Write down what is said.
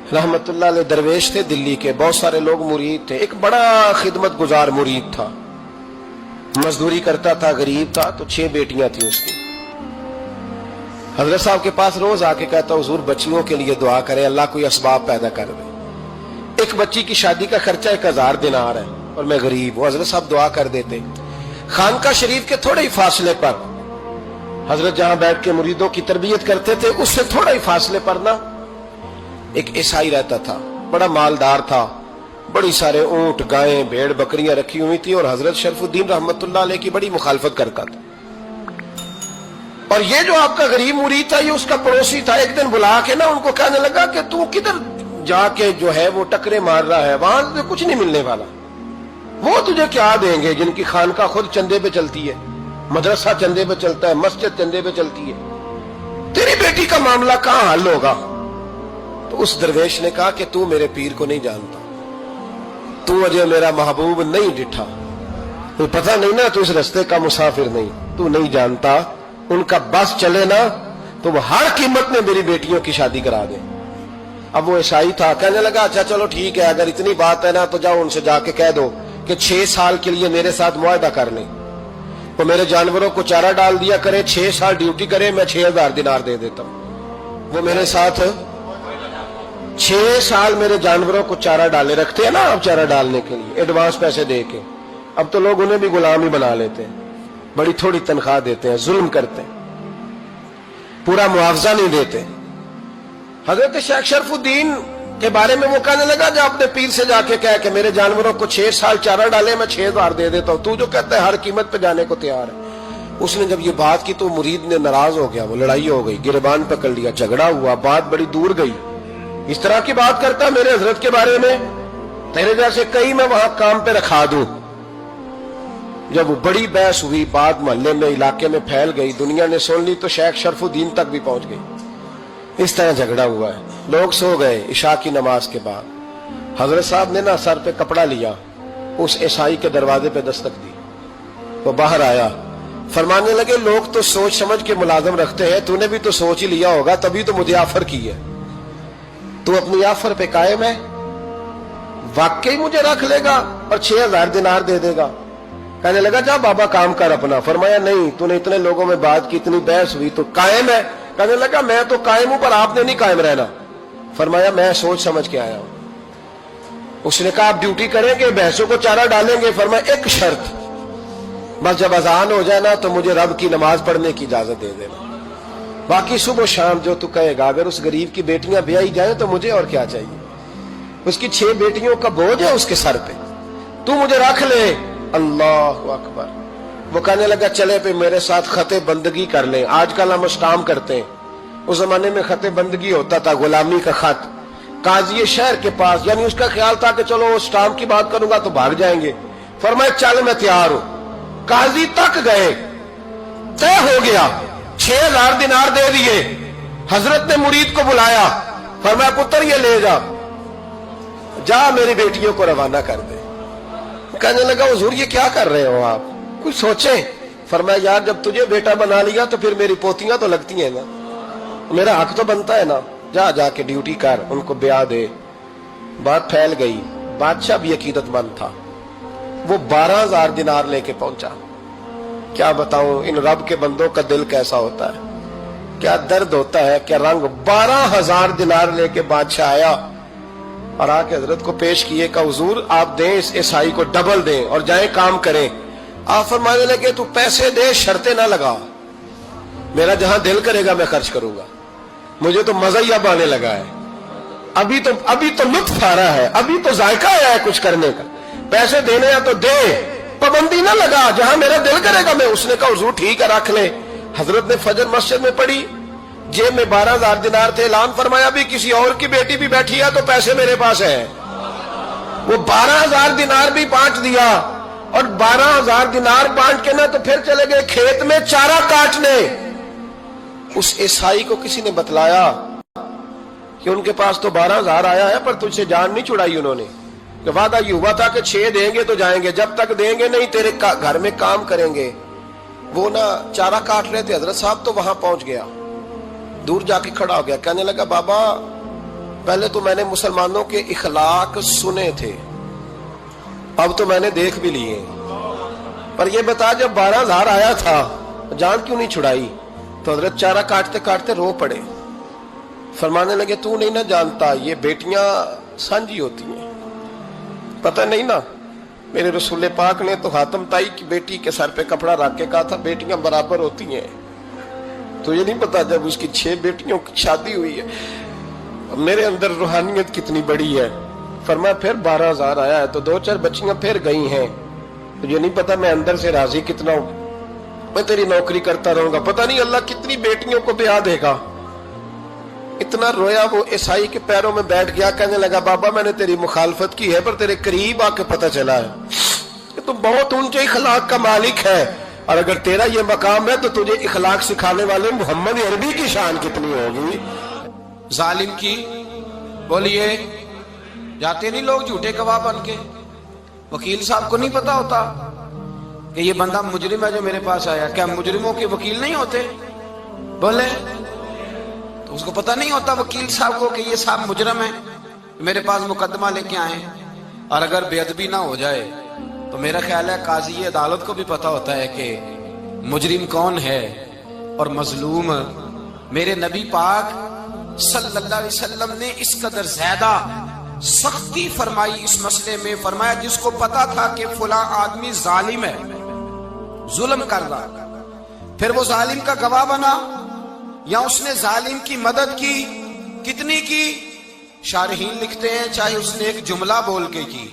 रहमत उल्लाह अलैह दरवेश थे दिल्ली के, बहुत सारे लोग मुरीद थे। एक बड़ा खिदमत गुजार मुरीद था, मजदूरी करता था, गरीब था। तो 6 बेटियां थी उसकी। हजरत साहब के पास रोज आके कहता, हुजूर बच्चियों के लिए दुआ करें, अल्लाह कोई असबाब पैदा कर दे। एक बच्ची की शादी का खर्चा 1000 दिनार है और मैं गरीब हूं। हजरत साहब दुआ कर देते। खानका शरीफ के थोड़े ही फासले पर, हजरत जहां बैठ के मुरीदों की तरबियत करते थे, उससे थोड़ा ही फासले पर ना एक ईसाई रहता था, बड़ा मालदार था, बड़ी सारे ऊंट, गायें, भेड़, बकरियां रखी हुई थी और हजरत शरफुद्दीन रहमतुल्लाह अलैह की बड़ी मुखालफत करता था। और ये जो आपका गरीब मुरीद था, ये उसका पड़ोसी था। एक दिन बुला के ना उनको कहने लगा कि तू किधर जाके जो है वो टकरे मार रहा है, वहां से कुछ नहीं मिलने वाला। वो तुझे क्या देंगे जिनकी खानका खुद चंदे पे चलती है, मदरसा चंदे पे चलता है, मस्जिद चंदे पे चलती है, तेरी बेटी का मामला कहां हल होगा? तो उस दरवेश ने कहा कि तू मेरे पीर को नहीं जानता, तू अजय मेरा महबूब नहीं डिठा, तो पता नहीं ना, तू इस रास्ते का मुसाफिर नहीं, तू नहीं जानता। उनका बस चले ना तो वो हर कीमत में मेरी बेटियों की शादी करा दे। अब वो ईसाई था, कहने लगा अच्छा चलो ठीक है, अगर इतनी बात है ना तो जाओ उनसे जाके कह दो कि 6 साल के लिए मेरे साथ मुआहदा कर लें, वो मेरे जानवरों को चारा डाल दिया करे, 6 साल ड्यूटी करे, मैं 6000 दिनार दे देता हूं। वो मेरे साथ 6 साल मेरे जानवरों को चारा डाले रखते हैं ना, अब चारा डालने के लिए एडवांस पैसे दे के। अब तो लोग उन्हें भी गुलाम ही बना लेते हैं, बड़ी थोड़ी तनख्वाह देते हैं, जुल्म करते हैं, पूरा मुआवजा नहीं देते। हजरत शेख शरफुद्दीन के बारे में वो कहने लगा, जब अपने पीर से जाके कह के मेरे जानवरों को 6 साल चारा डाले, मैं 6000 दे देता हूं, तू जो कहता है हर कीमत पे जाने को तैयार है। उसने जब ये बात की तो मुरीद ने नाराज हो गया, वो लड़ाई हो गई, गिरबान पकड़ लिया, झगड़ा हुआ, बात बड़ी दूर गई। इस तरह की बात करता मेरे हजरत के बारे में, तेरे जैसे कई मैं वहां काम पे रखा दूं। जब वो बड़ी बहस हुई, बात मोहल्ले में, इलाके में फैल गई, दुनिया ने सुन ली, तो शेख शरफुद्दीन तक भी पहुंच गई। इस तरह झगड़ा हुआ है। लोग सो गए इशा की नमाज के बाद। हजरत साहब ने ना सर पे कपड़ा लिया, उस ईसाई के दरवाजे पे दस्तक दी, वो बाहर आया, फरमाने लगे लोग तो सोच समझ के मुलाजम रखते हैं, तूने भी तो सोच ही लिया होगा, तभी तो मुझे ऑफर की है। तू अपनी ऑफर पे कायम है, वाकई मुझे रख लेगा और 6000 दिनार दे देगा? कहने लगा जा बाबा काम कर अपना। फरमाया नहीं, तूने इतने लोगों में बात की, इतनी बहस हुई, तो कायम है? कहने लगा मैं तो कायम हूं, पर आपने नहीं कायम रहना। फरमाया मैं सोच समझ के आया हूं। उसने कहा आप ड्यूटी करेंगे, भैंसों को चारा डालेंगे? फरमाया एक शर्त, बस जब अजान हो जाए ना तो मुझे रब की नमाज पढ़ने की इजाजत दे देना, बाकी सुबह शाम जो तू कहेगा। अगर उस गरीब की बेटियां ब्याही जाए तो मुझे और क्या चाहिए? उसकी 6 बेटियों का बोझ है उसके सर पे, तू मुझे रख ले। अल्लाह अकबर। वो कहने लगा चले पे मेरे साथ खते बंदगी कर ले। आजकल हम स्टाम करते हैं, उस जमाने में खते बंदगी होता था, गुलामी का खत काजी शहर के पास, यानी उसका ख्याल था कि चलो स्टाम की बात करूंगा तो भाग जाएंगे। फरमाया चल मैं तैयार हूं। काजी तक गए, तय हो गया, 6000 दिनार दे दिए। हजरत ने मुरीद को बुलाया, फरमाया पुत्र ये ले जा, जा मेरी बेटियों को रवाना कर दे। कहने लगा हुजूर ये क्या कर रहे हो आप, कुछ सोचे? फरमाया यार जब तुझे बेटा बना लिया तो फिर मेरी पोतियां तो लगती हैं ना, मेरा हक तो बनता है ना, जा जाके ड्यूटी कर, उनको ब्याह दे। बात फैल गई, बादशाह भी अकीदतमंद था, वो 12000 दिनार लेके पहुंचा। क्या बताऊं इन रब के बंदों का दिल कैसा होता है, क्या दर्द होता है, क्या रंग। 12000 दिनार लेके बादशाह आया और आके हजरत को पेश किए, का हुजूर आप दें इस ईसाई को डबल दें और जाए काम करें। आप फरमाने लगे तू पैसे दे, शर्तें ना लगा, मेरा जहां दिल करेगा मैं खर्च करूंगा, मुझे तो मजा ही अब आने लगा है, अभी तो लुत्फ आ रहा है, अभी तो जायका आया है कुछ करने का, पैसे देने हैं तो दे, पाबंदी ना लगा, जहां मेरा दिल करेगा मैं। उसने कहा हुजूर ठीक है रख ले। हजरत ने फजर मस्जिद में पढ़ी, जेब में 12000 दिनार थे, ऐलान फरमाया भी किसी और की बेटी भी बैठी है तो पैसे मेरे पास है। वो 12000 दिनार भी बांट दिया और 12000 दिनार बांट के ना तो फिर चले गए खेत में चारा काटने। उस ईसाई को किसी ने बतलाया कि उनके पास तो 12000 आया है, पर तुझसे जान नहीं छुड़ाई उन्होंने, कि वादा ये हुआ था कि 6 देंगे तो जाएंगे, जब तक देंगे नहीं तेरे घर में काम करेंगे। वो ना चारा काट रहे थे, हजरत साहब तो वहां पहुंच गया, दूर जाके खड़ा हो गया, कहने लगा बाबा پہلے تو میں نے مسلمانوں کے اخلاق سنے تھے، اب تو میں نے دیکھ بھی لیے، پر یہ بتا جب 12,000 آیا تھا جان کیوں نہیں چھڑائی؟ تو حضرت چارہ کاٹتے کاٹتے رو پڑے، فرمانے لگے تو نہیں نہ جانتا یہ بیٹیاں سانجی ہوتی ہیں، پتہ نہیں نا؟ میرے رسول پاک نے تو حاتم تائی کی بیٹی کے سر پہ کپڑا رکھ کے کہا تھا بیٹیاں برابر ہوتی ہیں، تو یہ نہیں پتا جب اس کی 6 بیٹیوں کی شادی ہوئی ہے میرے اندر روحانیت کتنی بڑی ہے۔ فرمایا پھر 12,000 آیا ہے تو 2-4 بچیاں پھر گئی ہیں، تو یہ نہیں پتا میں اندر سے راضی کتنا ہوں، میں تیری نوکری کرتا رہوں گا، پتہ نہیں اللہ کتنی بیٹیوں کو بیاہ دے گا۔ اتنا رویا وہ عیسائی کے پیروں میں بیٹھ گیا، کہنے لگا بابا میں نے تیری مخالفت کی ہے پر تیرے قریب آ کے پتہ چلا ہے کہ تو بہت اونچے اخلاق کا مالک ہے، اور اگر تیرا یہ مقام ہے تو تجھے اخلاق سکھانے والے محمد عربی کی شان کتنی ہوگی۔ ظالم کی بولیے جاتے نہیں لوگ جھوٹے گواہ بن کے، وکیل صاحب کو نہیں پتا ہوتا کہ یہ بندہ مجرم ہے جو میرے پاس آیا، کیا مجرموں کے وکیل نہیں ہوتے؟ بولے تو اس کو پتہ نہیں ہوتا وکیل صاحب کو کہ یہ صاحب مجرم ہے، میرے پاس مقدمہ لے کے آئے، اور اگر بے ادبی نہ ہو جائے تو میرا خیال ہے قاضی عدالت کو بھی پتا ہوتا ہے کہ مجرم کون ہے اور مظلوم۔ میرے نبی پاک صلی اللہ علیہ وسلم نے اس قدر زیادہ سختی فرمائی اس مسئلے میں، فرمایا جس کو پتا تھا کہ فلاں آدمی ظالم ہے، ظلم کر رہا، پھر وہ ظالم کا گواہ بنا یا اس نے ظالم کی مدد کی، کتنی کی؟ شارحین لکھتے ہیں چاہے اس نے ایک جملہ بول کے کی،